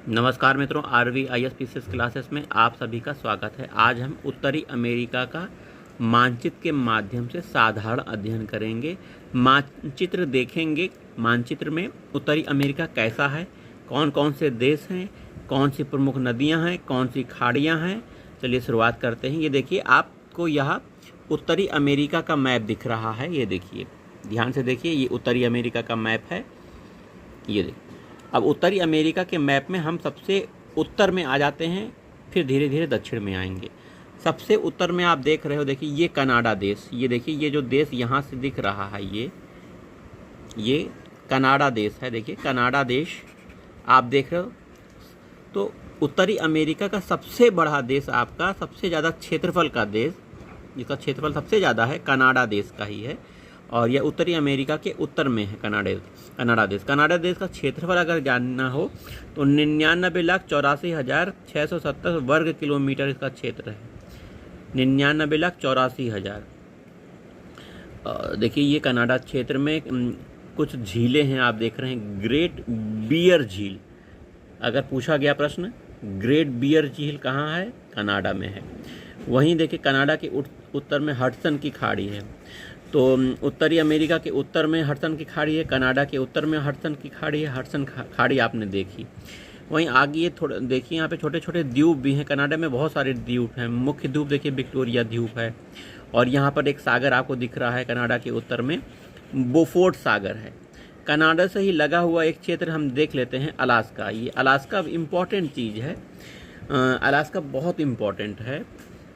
नमस्कार मित्रों, RV ISPCS classes में आप सभी का स्वागत है। आज हम उत्तरी अमेरिका का मानचित्र के माध्यम से साधारण अध्ययन करेंगे। मानचित्र देखेंगे, मानचित्र में उत्तरी अमेरिका कैसा है, कौन कौन से देश हैं, कौन सी प्रमुख नदियां हैं, कौन सी खाड़ियां हैं। चलिए शुरुआत करते हैं। ये देखिए, आपको यहाँ उत्तरी अमेरिका का मैप दिख रहा है। ये देखिए, ध्यान से देखिए, ये उत्तरी अमेरिका का मैप है। ये देखिए, अब उत्तरी अमेरिका के मैप में हम सबसे उत्तर में आ जाते हैं, फिर धीरे धीरे दक्षिण में आएंगे। सबसे उत्तर में आप देख रहे हो, देखिए ये कनाडा देश। ये देखिए, ये जो देश यहाँ से दिख रहा है, ये कनाडा देश है। देखिए कनाडा देश आप देख रहे हो। तो उत्तरी अमेरिका का सबसे बड़ा देश, आपका सबसे ज़्यादा क्षेत्रफल का देश, जिसका क्षेत्रफल सबसे ज़्यादा है, कनाडा देश का ही है। और यह उत्तरी अमेरिका के उत्तर में है कनाडा देश। कनाडा देश का क्षेत्रफल अगर जानना हो तो 99,84,670 वर्ग किलोमीटर इसका क्षेत्र है। 99,84,000। देखिए, ये कनाडा क्षेत्र में कुछ झीलें हैं, आप देख रहे हैं। ग्रेट बियर झील, अगर पूछा गया प्रश्न, ग्रेट बियर झील कहाँ है? कनाडा में है। वहीं देखिए, कनाडा के उत्तर में हडसन की खाड़ी है। तो उत्तरी अमेरिका के उत्तर में हडसन की खाड़ी है, कनाडा के उत्तर में हडसन की खाड़ी है। हडसन खाड़ी आपने देखी। वहीं आगे थोड़ा देखिए, यहाँ पे छोटे छोटे द्वीप भी हैं। कनाडा में बहुत सारे द्वीप हैं। मुख्य द्वीप देखिए विक्टोरिया द्वीप है, और यहाँ पर एक सागर आपको दिख रहा है कनाडा के उत्तर में, बोफोर्ड सागर है। कनाडा से ही लगा हुआ एक क्षेत्र हम देख लेते हैं, अलास्का। ये अलास्का इम्पॉर्टेंट चीज़ है। अलास्का बहुत इम्पॉर्टेंट है।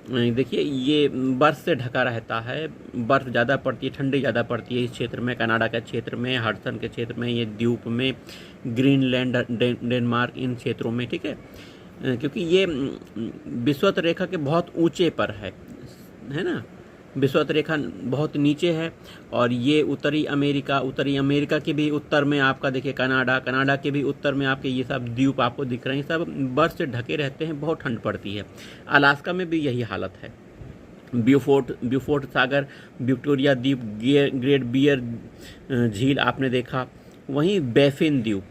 देखिए, ये बर्फ़ से ढका रहता है, बर्फ़ ज़्यादा पड़ती है, ठंडी ज़्यादा पड़ती है इस क्षेत्र में, कनाडा के क्षेत्र में, हडसन के क्षेत्र में, ये द्वीप में, ग्रीनलैंड, डेनमार्क, इन क्षेत्रों में, ठीक है। क्योंकि ये विषुवत रेखा के बहुत ऊंचे पर है ना। विषुवत रेखा बहुत नीचे है। और ये उत्तरी अमेरिका के भी उत्तर में आपका देखिए कनाडा के भी उत्तर में आपके ये सब द्वीप आपको दिख रहे हैं, सब बर्फ से ढके रहते हैं, बहुत ठंड पड़ती है। अलास्का में भी यही हालत है। ब्यूफोर्ड सागर, विक्टोरिया द्वीप, ग्रेट बियर झील आपने देखा। वहीं बैफिन द्वीप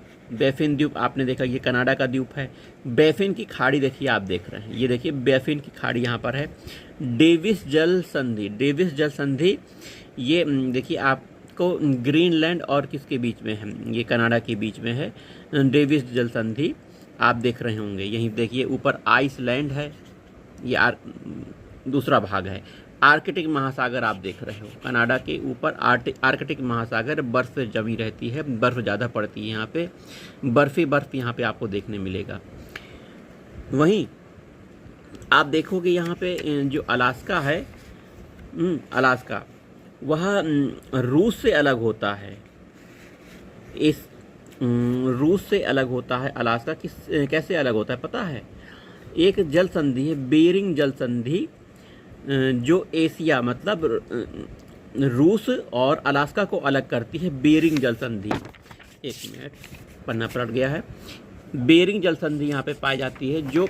आपने देखा, ये कनाडा का द्वीप है। बैफिन की खाड़ी देखिए, आप देख रहे हैं, ये देखिए बैफिन की खाड़ी यहाँ पर है। डेविस जल संधि ये देखिए आपको ग्रीनलैंड और किसके बीच में है? ये कनाडा के बीच में है। डेविस जल संधि आप देख रहे होंगे। यहीं देखिए ऊपर आइसलैंड है, ये दूसरा भाग है। आर्कटिक महासागर आप देख रहे हो, कनाडा के ऊपर आर्कटिक महासागर, बर्फ़ से जमी रहती है, बर्फ़ ज़्यादा पड़ती है यहाँ पे, बर्फ़ यहाँ पे आपको देखने मिलेगा। वहीं आप देखोगे यहाँ पे जो अलास्का है, अलास्का वह रूस से अलग होता है। इस रूस से अलग होता है अलास्का। कैसे अलग होता है पता है? एक जल संधि है, बेरिंग जल संधि, जो एशिया मतलब रूस और अलास्का को अलग करती है। बेरिंग जल संधि, एक मिनट, पन्ना पलट गया है। बेरिंग जल संधि यहाँ पे पाई जाती है, जो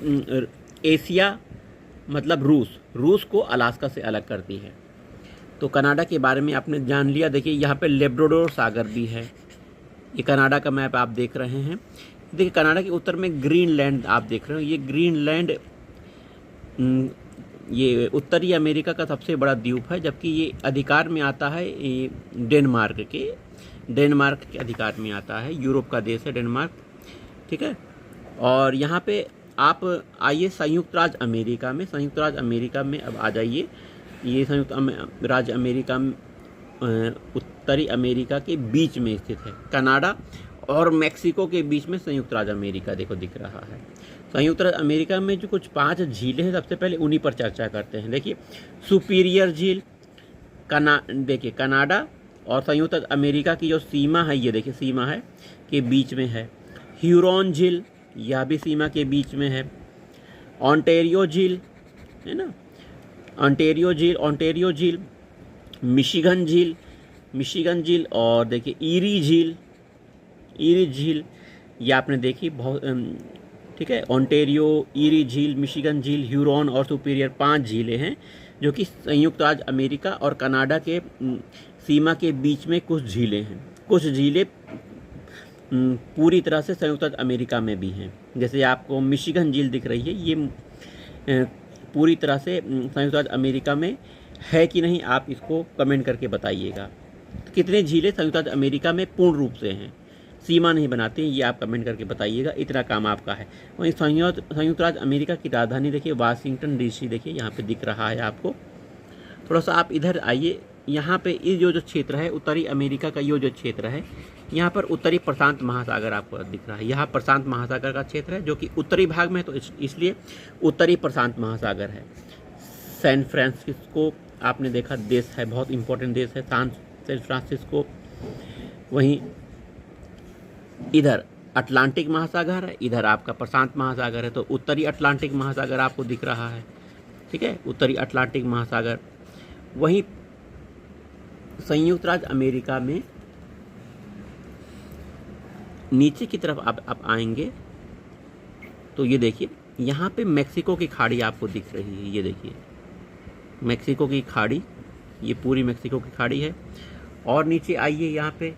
एशिया मतलब रूस को अलास्का से अलग करती है। तो कनाडा के बारे में आपने जान लिया। देखिए, यहाँ पे लेब्राडोर सागर भी है। ये कनाडा का मैप आप देख रहे हैं। देखिए, कनाडा के उत्तर में ग्रीनलैंड आप देख रहे हो। ये ग्रीनलैंड ये उत्तरी अमेरिका का सबसे बड़ा द्वीप है, जबकि ये अधिकार में आता है डेनमार्क के अधिकार में आता है। यूरोप का देश है डेनमार्क, ठीक है। और यहाँ पे आप आइए संयुक्त राज्य अमेरिका में अब आ जाइए। ये संयुक्त राज्य अमेरिका उत्तरी अमेरिका के बीच में स्थित है। कनाडा और मैक्सिको के बीच में संयुक्त राज्य अमेरिका देखो दिख रहा है। संयुक्त राज्य अमेरिका में जो कुछ 5 झीलें हैं, सबसे पहले उन्हीं पर चर्चा करते हैं। देखिए, सुपीरियर झील देखिए कनाडा और संयुक्त राज्य अमेरिका की जो सीमा है, ये देखिए सीमा है के बीच में है। ह्यूरॉन झील, यह भी सीमा के बीच में है। ऑन्टेरियो झील है ना, ऑन्टेरियो झील, मिशिगन झील, और देखिए ईरी झील ये आपने देखी बहुत, ठीक है। ऑन्टेरियो, ईरी झील, मिशिगन झील, ह्यूरॉन और सुपीरियर 5 झीलें हैं, जो कि संयुक्त राज्य अमेरिका और कनाडा के सीमा के बीच में कुछ झीलें हैं। कुछ झीलें पूरी तरह से संयुक्त राज्य अमेरिका में भी हैं। जैसे आपको मिशिगन झील दिख रही है, ये पूरी तरह से संयुक्त राज्य अमेरिका में है कि नहीं, आप इसको कमेंट करके बताइएगा। कितने झीलें संयुक्त राज्य अमेरिका में पूर्ण रूप से हैं, सीमा नहीं बनाते हैं, ये आप कमेंट करके बताइएगा। इतना काम आपका है। वहीं संयुक्त राज्य अमेरिका की राजधानी देखिए वाशिंगटन डीसी, देखिए यहाँ पे दिख रहा है आपको। थोड़ा सा आप इधर आइए, यहाँ पे ये जो क्षेत्र है उत्तरी अमेरिका का, ये जो क्षेत्र है यहाँ पर उत्तरी प्रशांत महासागर आपको दिख रहा है। यहाँ प्रशांत महासागर का क्षेत्र है जो कि उत्तरी भाग में है, तो इसलिए उत्तरी प्रशांत महासागर है। सैन फ्रांसिस्को आपने देखा देश है, बहुत इंपॉर्टेंट देश है सैन फ्रांसिस्को। वहीं इधर अटलांटिक महासागर है, इधर आपका प्रशांत महासागर है, तो उत्तरी अटलांटिक महासागर आपको दिख रहा है। ठीक है, उत्तरी अटलांटिक महासागर। वहीं संयुक्त राज्य अमेरिका में नीचे की तरफ आप आएंगे तो ये देखिए यहाँ पे मैक्सिको की खाड़ी आपको दिख रही है। ये देखिए मैक्सिको की खाड़ी, ये पूरी मैक्सिको की खाड़ी है। और नीचे आइए यहाँ पे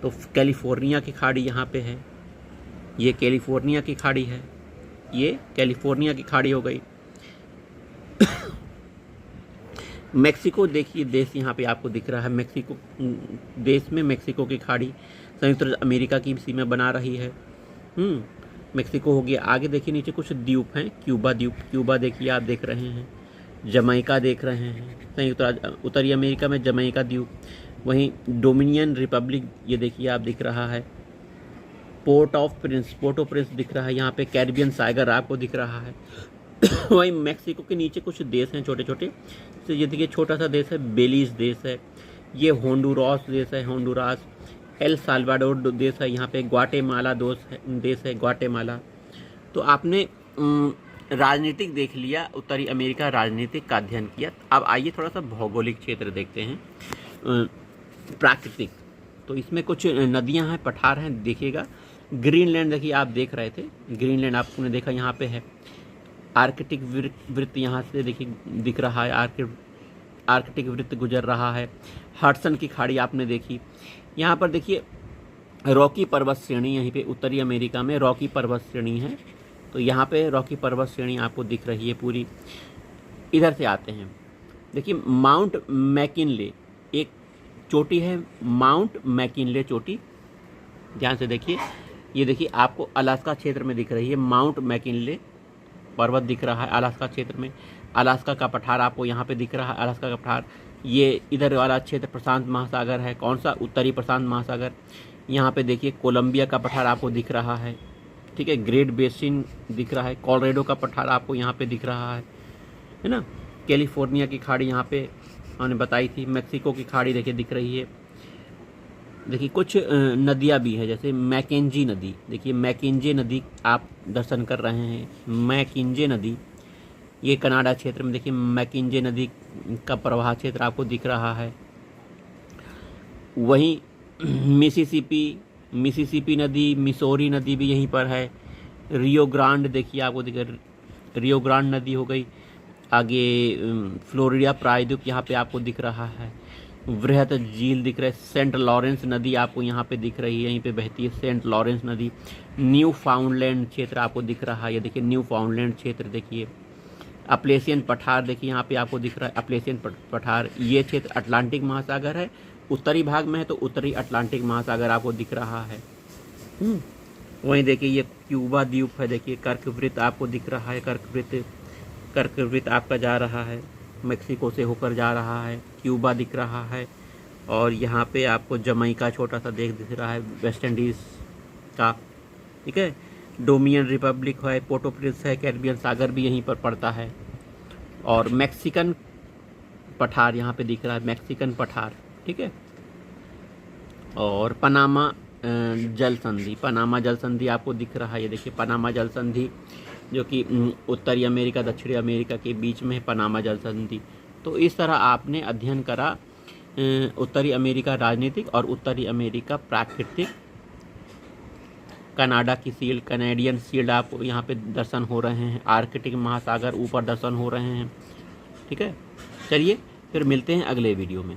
तो कैलिफोर्निया की खाड़ी यहाँ पे है, ये कैलिफोर्निया की खाड़ी है, ये कैलिफोर्निया की खाड़ी हो गई। मैक्सिको देखिए देश यहाँ पे आपको दिख रहा है, मैक्सिको देश में मैक्सिको की खाड़ी संयुक्त राज्य अमेरिका की सीमा बना रही है। मैक्सिको हो गया। आगे देखिए नीचे कुछ द्वीप हैं, क्यूबा द्वीप, क्यूबा देखिए आप देख रहे हैं, जमैका देख रहे हैं, संयुक्त राज्य उत्तरी अमेरिका में जमैका द्वीप। वहीं डोमिनियन रिपब्लिक ये देखिए आप दिख रहा है, पोर्ट ऑफ प्रिंस दिख रहा है, यहाँ पे कैरिबियन सागर आपको दिख रहा है। वहीं मैक्सिको के नीचे कुछ देश हैं छोटे छोटे, तो ये देखिए छोटा सा देश है बेलीज देश है, ये होंडुरास देश है, होंडुरास। एल साल्वाडोर देश है, यहाँ पे ग्वाटेमाला देश है, ग्वाटेमाला। तो आपने राजनीतिक देख लिया, उत्तरी अमेरिका राजनीतिक का अध्ययन किया। अब आइए थोड़ा सा भौगोलिक क्षेत्र देखते हैं, प्राकृतिक। तो इसमें कुछ नदियाँ हैं, पठार हैं, देखिएगा। ग्रीनलैंड देखिए आप देख रहे थे, ग्रीनलैंड आपने देखा यहाँ पे है। आर्कटिक वृत्त यहाँ से देखिए दिख रहा है, आर्कटिक वृत्त गुजर रहा है। हडसन की खाड़ी आपने देखी। यहाँ पर देखिए रॉकी पर्वत श्रेणी, यहीं पे उत्तरी अमेरिका में रॉकी पर्वत श्रेणी है, तो यहाँ पे रॉकी पर्वत श्रेणी आपको दिख रही है पूरी। इधर से आते हैं, देखिए माउंट मैकिनले एक चोटी है, माउंट मैकिनले चोटी, ध्यान से देखिए। ये देखिए आपको अलास्का क्षेत्र में दिख रही है, माउंट मैकिनले पर्वत दिख रहा है अलास्का क्षेत्र में। अलास्का का पठार आपको यहाँ पे दिख रहा है, अलास्का का पठार। ये इधर वाला क्षेत्र प्रशांत महासागर है, कौन सा, उत्तरी प्रशांत महासागर। यहाँ पे देखिए कोलंबिया का पठार आपको दिख रहा है, ठीक है, ग्रेट बेसिन दिख रहा है, कोलोराडो का पठार आपको यहाँ पे दिख रहा है ना। कैलिफोर्निया की खाड़ी यहाँ पे हमने बताई थी, मैक्सिको की खाड़ी देखिए दिख रही है। देखिए कुछ नदियाँ भी है, जैसे मैकेंजी नदी, देखिए मैकेंजे नदी आप दर्शन कर रहे हैं, मैकेंजे नदी, ये कनाडा क्षेत्र में देखिए मैकेंजे नदी का प्रवाह क्षेत्र आपको दिख रहा है। वहीं मिसिसिपी नदी, मिसौरी नदी भी यहीं पर है। रियो ग्रांड देखिए आपको दिख, रियो ग्रांड नदी हो गई। आगे फ्लोरिडा प्रायद्वीप यहाँ पे आपको दिख रहा है, वृहत झील दिख रहा है। सेंट लॉरेंस नदी आपको यहाँ पे दिख रही है, यहीं पे बहती है सेंट लॉरेंस नदी। न्यू फाउंडलैंड क्षेत्र आपको दिख रहा है, ये देखिए न्यू फाउंडलैंड क्षेत्र देखिए। अप्लेशियन पठार देखिए यहाँ पे आपको दिख रहा है, अप्लेशियन पठार। ये क्षेत्र अटलांटिक महासागर है, उत्तरी भाग में है, तो उत्तरी अटलांटिक महासागर आपको दिख रहा है। वहीं देखिए ये क्यूबा द्वीप है, देखिए कर्कवृत्त आपको दिख रहा है, कर्कवृत्त आपका जा रहा है, मैक्सिको से होकर जा रहा है, क्यूबा दिख रहा है। और यहाँ पे आपको जमैका छोटा सा दिख रहा है, वेस्ट इंडीज़ का, ठीक है। डोमिनियन रिपब्लिक है, पोर्टो प्रिंस है, कैरिबियन सागर भी यहीं पर पड़ता है। और मैक्सिकन पठार यहाँ पे दिख रहा है, मैक्सिकन पठार, ठीक है। और पनामा जल संधि आपको दिख रहा है, ये देखिए पनामा जल संधि, जो कि उत्तरी अमेरिका दक्षिणी अमेरिका के बीच में है, पनामा जल संधि। तो इस तरह आपने अध्ययन करा उत्तरी अमेरिका राजनीतिक और उत्तरी अमेरिका प्राकृतिक। कनाडा की शील्ड, कैनेडियन शील्ड आपको यहाँ पे दर्शन हो रहे हैं, आर्कटिक महासागर ऊपर दर्शन हो रहे हैं, ठीक है। चलिए फिर मिलते हैं अगले वीडियो में।